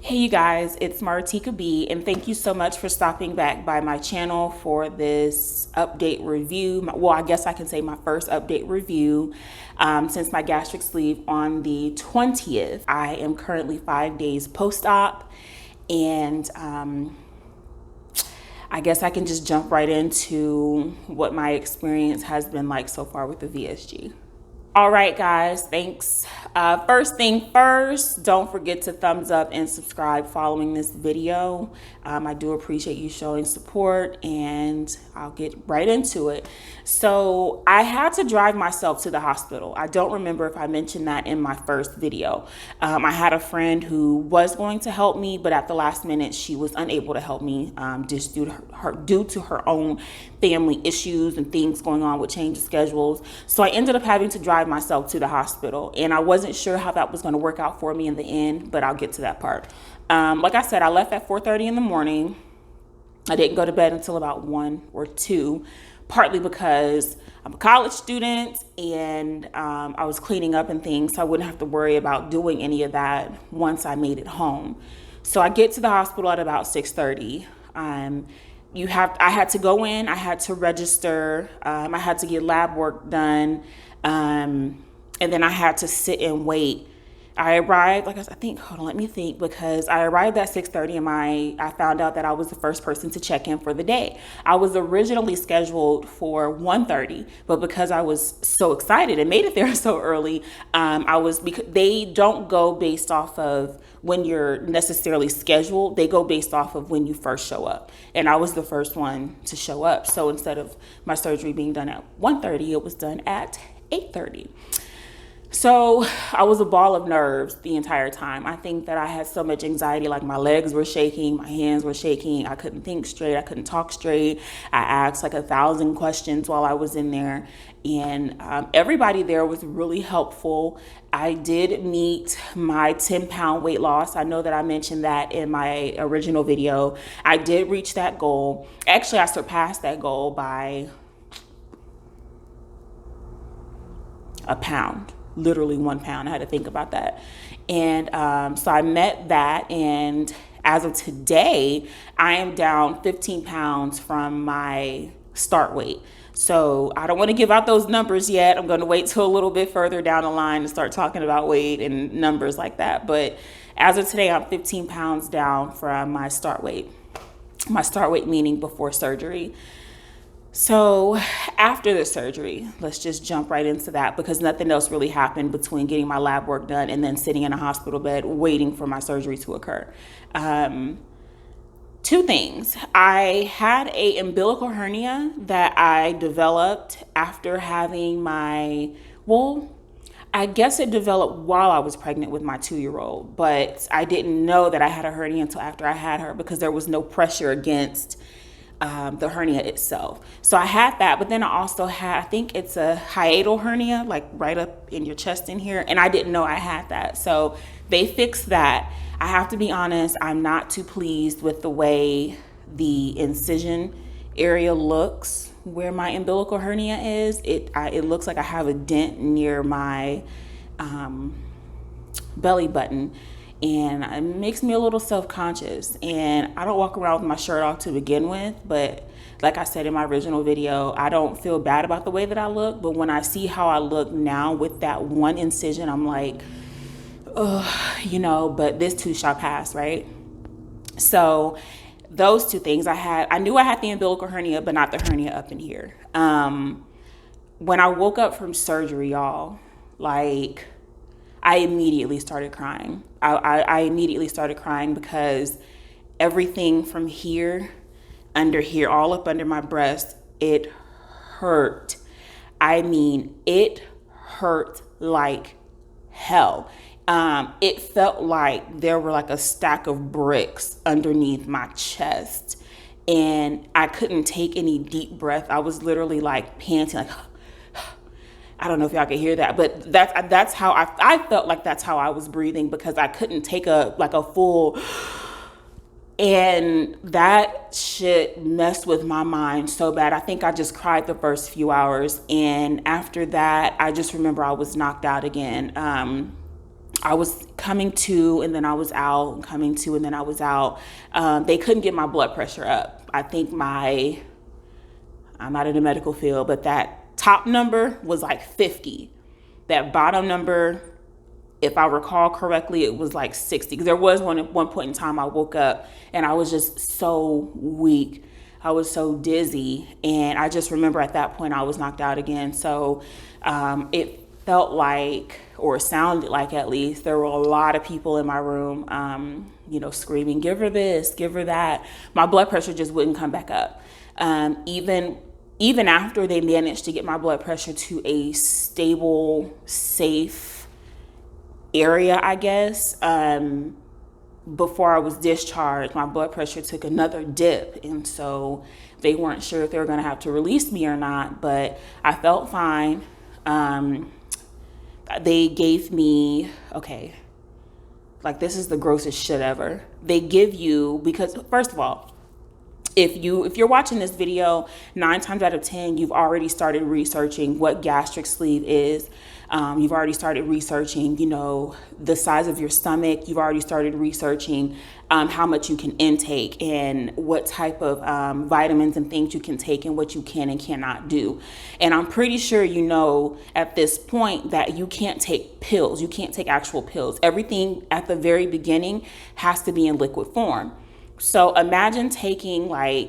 Hey you guys, it's Martika B, and thank you so much for stopping back by my channel for this update review. Well, I guess I can say my first update review since my gastric sleeve on the 20th. I am currently 5 days post-op, and I guess I can just jump right into what my experience has been like so far with the VSG. All right, guys, thanks. First thing first, don't forget to thumbs up and subscribe following this video. I do appreciate you showing support, and I'll get right into it. So I had to drive myself to the hospital. I don't remember if I mentioned that in my first video. I had a friend who was going to help me, but at the last minute, she was unable to help me just due to her own family issues and things going on with change of schedules. So I ended up having to drive myself to the hospital, and I wasn't sure how that was going to work out for me in the end, but I'll get to that part. Like I said, I left at 4:30 in the morning. I didn't go to bed until about 1 or 2, partly because I'm a college student and I was cleaning up and things, so I wouldn't have to worry about doing any of that once I made it home. So I get to the hospital at about 6:30. I had to go in, I had to register, I had to get lab work done, and then I had to sit and wait. I arrived, like I think, hold on, let me think, because I arrived at 6:30 and I found out that I was the first person to check in for the day. I was originally scheduled for 1:30, but because I was so excited and made it there so early, because they don't go based off of when you're necessarily scheduled, they go based off of when you first show up. And I was the first one to show up. So instead of my surgery being done at 1:30, it was done at 8:30. So I was a ball of nerves the entire time. I think that I had so much anxiety, like my legs were shaking, my hands were shaking. I couldn't think straight. I couldn't talk straight. I asked like 1,000 questions while I was in there. And everybody there was really helpful. I did meet my 10-pound weight loss. I know that I mentioned that in my original video. I did reach that goal. Actually, I surpassed that goal by a pound. Literally 1 pound. I had to think about that. And so I met that. And as of today, I am down 15 pounds from my start weight. So I don't want to give out those numbers yet. I'm going to wait till a little bit further down the line to start talking about weight and numbers like that. But as of today, I'm 15 pounds down from my start weight. My start weight meaning before surgery. So after the surgery, let's just jump right into that because nothing else really happened between getting my lab work done and then sitting in a hospital bed waiting for my surgery to occur. Two things. I had a umbilical hernia that I developed after having I guess it developed while I was pregnant with my 2-year-old, but I didn't know that I had a hernia until after I had her because there was no pressure against the hernia itself. So I had that, but then I also had, I think it's a hiatal hernia, like right up in your chest in here, and I didn't know I had that. So they fixed that. I have to be honest, I'm not too pleased with the way the incision area looks where my umbilical hernia is. It looks like I have a dent near my belly button, and it makes me a little self-conscious. And I don't walk around with my shirt off to begin with, but like I said in my original video, I don't feel bad about the way that I look, but when I see how I look now with that one incision, I'm like, but this too shall pass, right? So those two things I knew I had the umbilical hernia, but not the hernia up in here. When I woke up from surgery, y'all, like, I immediately started crying. I immediately started crying because everything from here, under here, all up under my breast, it hurt. I mean, it hurt like hell. It felt like there were like a stack of bricks underneath my chest, and I couldn't take any deep breath. I was literally like panting, like, I don't know if y'all can hear that, but that's how I felt like that's how I was breathing because I couldn't take a full, and that shit messed with my mind so bad. I think I just cried the first few hours, and after that, I just remember I was knocked out again. I was coming to and then I was out, coming to and then I was out. They couldn't get my blood pressure up. I think I'm not in the medical field, but that top number was like 50. That bottom number, if I recall correctly, it was like 60. Because there was one point in time I woke up and I was just so weak. I was so dizzy. And I just remember at that point I was knocked out again. So it felt like, or sounded like at least, there were a lot of people in my room, screaming, give her this, give her that. My blood pressure just wouldn't come back up. Even after they managed to get my blood pressure to a stable, safe area, I guess, before I was discharged, my blood pressure took another dip. And so they weren't sure if they were going to have to release me or not, but I felt fine. They gave me, this is the grossest shit ever. They give you, because first of all, if you're watching this video, 9 times out of 10, you've already started researching what gastric sleeve is. You've already started researching, the size of your stomach. You've already started researching how much you can intake and what type of vitamins and things you can take and what you can and cannot do. And I'm pretty sure at this point that you can't take pills. You can't take actual pills. Everything at the very beginning has to be in liquid form. So imagine taking I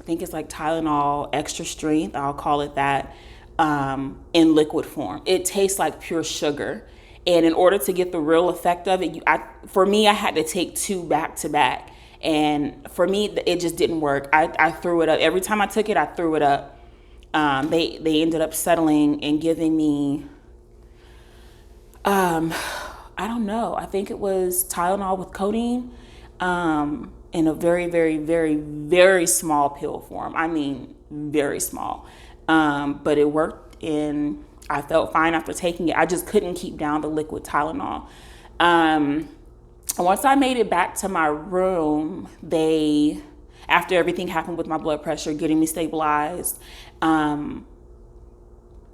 think it's like Tylenol extra strength, I'll call it that, in liquid form. It tastes like pure sugar. And in order to get the real effect of it, for me, I had to take 2 back to back. And for me, it just didn't work. I threw it up. Every time I took it, I threw it up. They ended up settling and giving me, I don't know, I think it was Tylenol with codeine. In a very, very, very, very small pill form. I mean, very small. But it worked and I felt fine after taking it. I just couldn't keep down the liquid Tylenol. Once I made it back to my room, after everything happened with my blood pressure, getting me stabilized,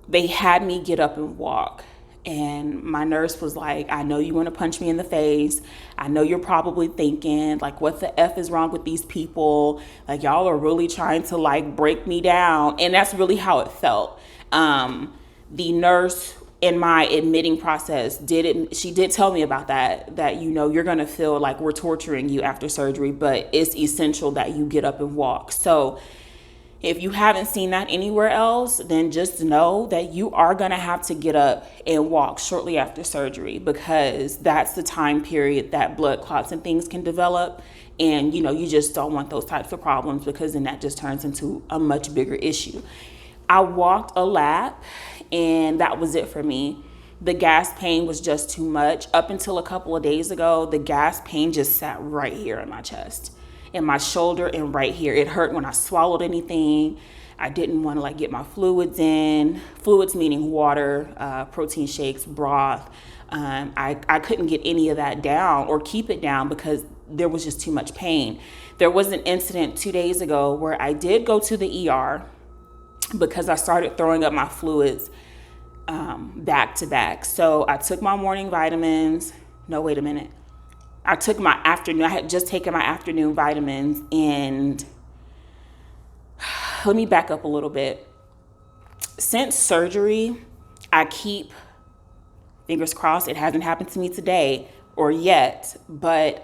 they had me get up and walk. And my nurse was like, I know you want to punch me in the face. I know you're probably thinking, what the F is wrong with these people? Y'all are really trying to, break me down. And that's really how it felt. The nurse in my admitting process she did tell me about that, you're going to feel like we're torturing you after surgery, but it's essential that you get up and walk. So if you haven't seen that anywhere else, then just know that you are going to have to get up and walk shortly after surgery, because that's the time period that blood clots and things can develop. And, you just don't want those types of problems, because then that just turns into a much bigger issue. I walked a lap and that was it for me. The gas pain was just too much. Up until a couple of days ago, the gas pain just sat right here in my chest, in my shoulder, and right here. It hurt when I swallowed anything. I didn't want to get my fluids in. Fluids meaning water, protein shakes, broth. I couldn't get any of that down or keep it down because there was just too much pain. There was an incident 2 days ago where I did go to the ER because I started throwing up my fluids back to back. So I took my morning vitamins. No, wait a minute. I had just taken my afternoon vitamins, and let me back up a little bit. Since surgery, I keep, fingers crossed, it hasn't happened to me today or yet, but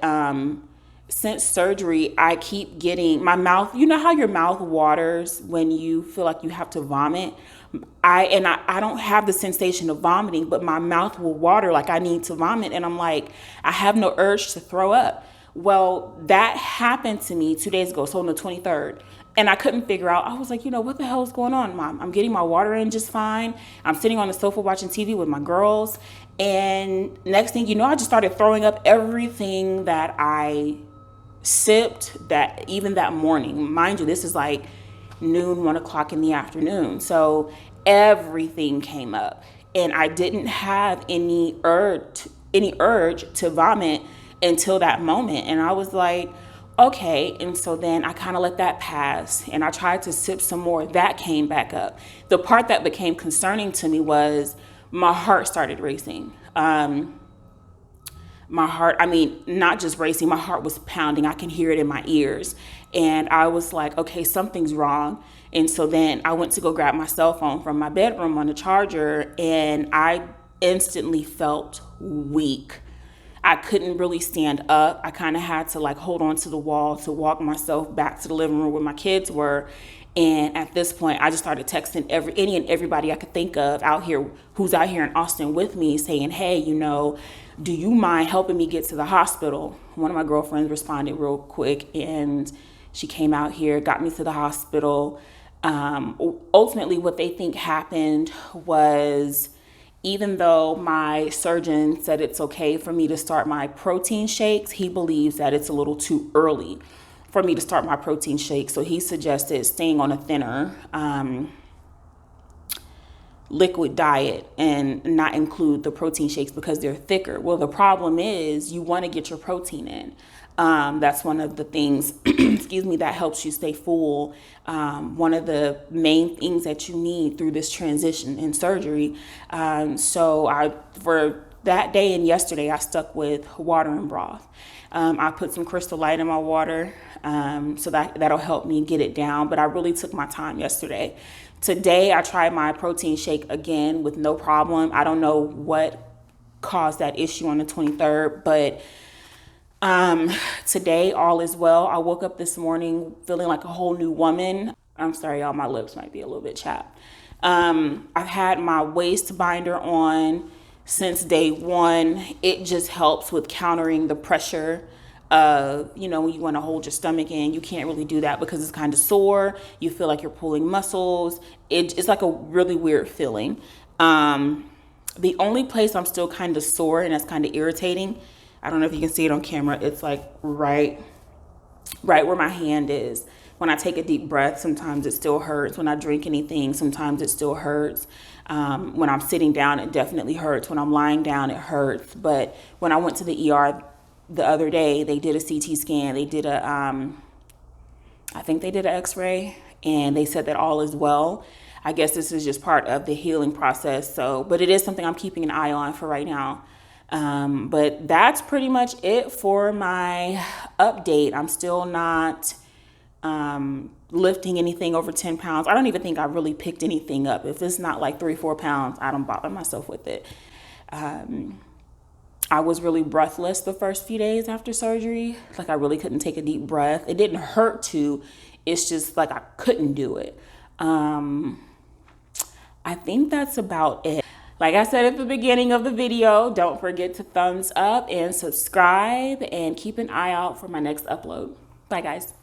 since surgery, I keep getting my mouth, how your mouth waters when you feel like you have to vomit? I don't have the sensation of vomiting, but my mouth will water like I need to vomit. And I'm like, I have no urge to throw up. Well, that happened to me 2 days ago, so on the 23rd. And I couldn't figure out, I was like, what the hell is going on, Mom? I'm getting my water in just fine. I'm sitting on the sofa watching TV with my girls. And next thing you know, I just started throwing up everything that I sipped even that morning. Mind you, this is noon, 1 o'clock in the afternoon. So everything came up and I didn't have any urge to vomit until that moment. And I was like, okay. And so then I kind of let that pass and I tried to sip some more. That came back up. The part that became concerning to me was my heart started racing. My heart, I mean, not just racing, my heart was pounding. I can hear it in my ears. And I was like, okay, something's wrong. And so then I went to go grab my cell phone from my bedroom on the charger, and I instantly felt weak. I couldn't really stand up. I kind of had to like hold on to the wall to walk myself back to the living room where my kids were. And at this point, I just started texting any and everybody I could think of out here who's out here in Austin with me, saying, hey, do you mind helping me get to the hospital? One of my girlfriends responded real quick, and she came out here, got me to the hospital. Ultimately, what they think happened was, even though my surgeon said it's okay for me to start my protein shakes, he believes that it's a little too early for me to start my protein shakes. So he suggested staying on a thinner liquid diet and not include the protein shakes because they're thicker. Well, the problem is you want to get your protein in. That's one of the things, excuse me, that helps you stay full. One of the main things that you need through this transition in surgery. For that day and yesterday, I stuck with water and broth. I put some Crystal Light in my water, so that'll help me get it down. But I really took my time yesterday. Today, I tried my protein shake again with no problem. I don't know what caused that issue on the 23rd, but today all is well. I woke up this morning feeling like a whole new woman. I'm sorry, y'all, my lips might be a little bit chapped. I've had my waist binder on since day one. It just helps with countering the pressure of, when you want to hold your stomach in. You can't really do that because it's kind of sore. You feel like you're pulling muscles. It's like a really weird feeling. The only place I'm still kind of sore and that's kind of irritating, I don't know if you can see it on camera, it's like right where my hand is. When I take a deep breath, sometimes it still hurts. When I drink anything, sometimes it still hurts. When I'm sitting down, it definitely hurts. When I'm lying down, it hurts. But when I went to the ER the other day, they did a CT scan. They did I think they did an x-ray, and they said that all is well. I guess this is just part of the healing process. But it is something I'm keeping an eye on for right now. But that's pretty much it for my update. I'm still not lifting anything over 10 pounds. I don't even think I really picked anything up. If it's not like 3-4 pounds, I don't bother myself with it. I was really breathless the first few days after surgery. Like I really couldn't take a deep breath. It didn't hurt to, it's just like I couldn't do it. I think that's about it. Like I said at the beginning of the video, don't forget to thumbs up and subscribe and keep an eye out for my next upload. Bye guys.